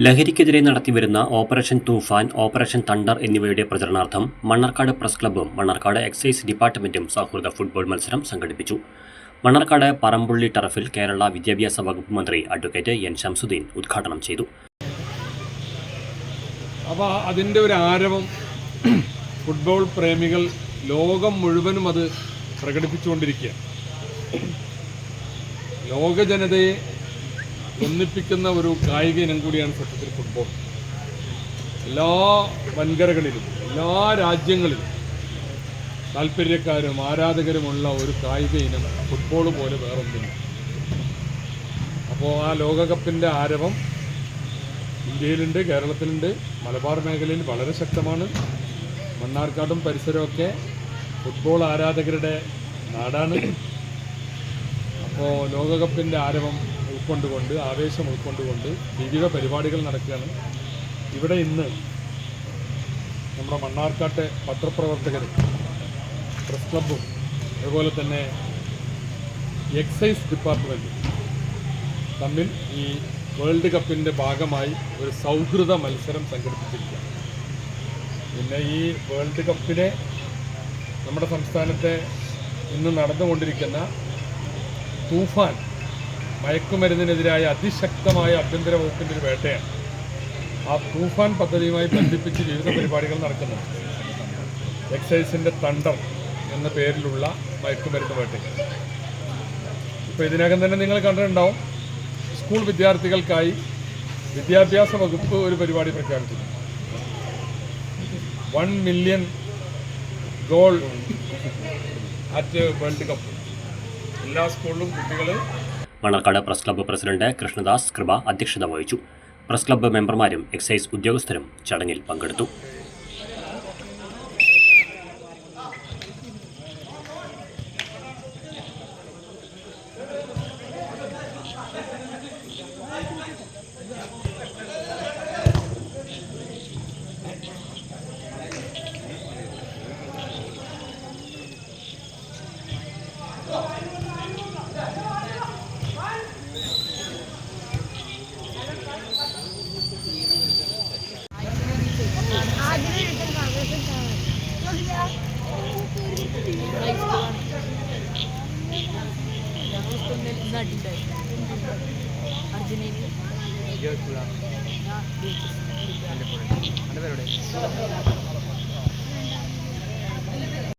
ലഹരിക്കെതിരെ നടത്തിവരുന്ന ഓപ്പറേഷൻ തൂഫാൻ, operation thunder എന്നിവയുടെ പ്രചരണാർത്ഥം മണ്ണാർക്കാട് പ്രസ് ക്ലബ്ബും മണ്ണാർക്കാട് എക്സൈസ് ഡിപ്പാർട്ട്മെന്റും സൗഹൃദ ഫുട്ബോൾ മത്സരം സംഘടിപ്പിച്ചു. മണ്ണാർക്കാട് പറമ്പുള്ളി ടറഫിൽ കേരള വിദ്യാഭ്യാസ വകുപ്പ് മന്ത്രി അഡ്വക്കേറ്റ് എൻ ശംസുദ്ദീൻ ഉദ്ഘാടനം ചെയ്തു. അപ്പോൾ അതിൻ്റെ ഒരു ആരവം ഫുട്ബോൾ പ്രേമികൾ ലോകം മുഴുവനും അത് പ്രകടിപ്പിച്ചുകൊണ്ടിരിക്കുകയാണ്. ലോക ജനതയെ ഒന്നിപ്പിക്കുന്ന ഒരു കായിക ഇനം കൂടിയാണ് സത്യത്തിൽ ഫുട്ബോൾ. എല്ലാ വൻകരകളിലും എല്ലാ രാജ്യങ്ങളിലും താല്പര്യക്കാരും ആരാധകരുമുള്ള ഒരു കായിക ഇനം ഫുട്ബോൾ പോലെ വേറൊന്നില്ല. അപ്പോൾ ആ ലോകകപ്പിൻ്റെ ആരവം ഇന്ത്യയിലുണ്ട്, കേരളത്തിലുണ്ട്, മലബാർ മേഖലയിൽ വളരെ ശക്തമാണ്. മണ്ണാർക്കാടും പരിസരമൊക്കെ ഫുട്ബോൾ ആരാധകരുടെ നാടാണ്. അപ്പോൾ ലോകകപ്പിൻ്റെ ആരവം ഉൾക്കൊണ്ടുകൊണ്ട്, ആവേശം ഉൾക്കൊണ്ടുകൊണ്ട് വിവിധ പരിപാടികൾ നടക്കുകയാണ്. ഇവിടെ ഇന്ന് നമ്മുടെ മണ്ണാർക്കാട്ടെ പത്രപ്രവർത്തകരും പ്രസ് ക്ലബ്ബും അതുപോലെ തന്നെ എക്സൈസ് ഡിപ്പാർട്ട്മെൻറ്റും തമ്മിൽ ഈ വേൾഡ് കപ്പിൻ്റെ ഭാഗമായി ഒരു സൗഹൃദ മത്സരം സംഘടിപ്പിച്ചിരിക്കുകയാണ്. പിന്നെ ഈ വേൾഡ് കപ്പിലെ നമ്മുടെ സംസ്ഥാനത്തെ ഇന്ന് നടന്നുകൊണ്ടിരിക്കുന്ന തൂഫാൻ മയക്കുമരുന്നിനെതിരായ അതിശക്തമായ ആഭ്യന്തര വകുപ്പിൻ്റെ ഒരു വേട്ടയാണ്. ആ തൂഫാൻ പദ്ധതിയുമായി ബന്ധിപ്പിച്ച് വിവിധ പരിപാടികൾ നടക്കുന്നുണ്ട്. എക്സൈസിൻ്റെ തണ്ടർ എന്ന പേരിലുള്ള മയക്കുമരുന്ന് വേട്ട. ഇപ്പോൾ ഇതിനകം തന്നെ നിങ്ങൾ കണ്ടിട്ടുണ്ടാവും, സ്കൂൾ വിദ്യാർത്ഥികൾക്കായി വിദ്യാഭ്യാസ വകുപ്പ് ഒരു പരിപാടി പ്രഖ്യാപിച്ചു. 1 million goal at world cup. എല്ലാ സ്കൂളിലും കുട്ടികൾ. Mannarkkad press club president Krishnadas കൃപ അധ്യക്ഷത വഹിച്ചു. പ്രസ് ക്ലബ്ബ് മെമ്പർമാരും എക്സൈസ് ഉദ്യോഗസ്ഥരും ചടങ്ങിൽ പങ്കെടുത്തു. അർജുനേരി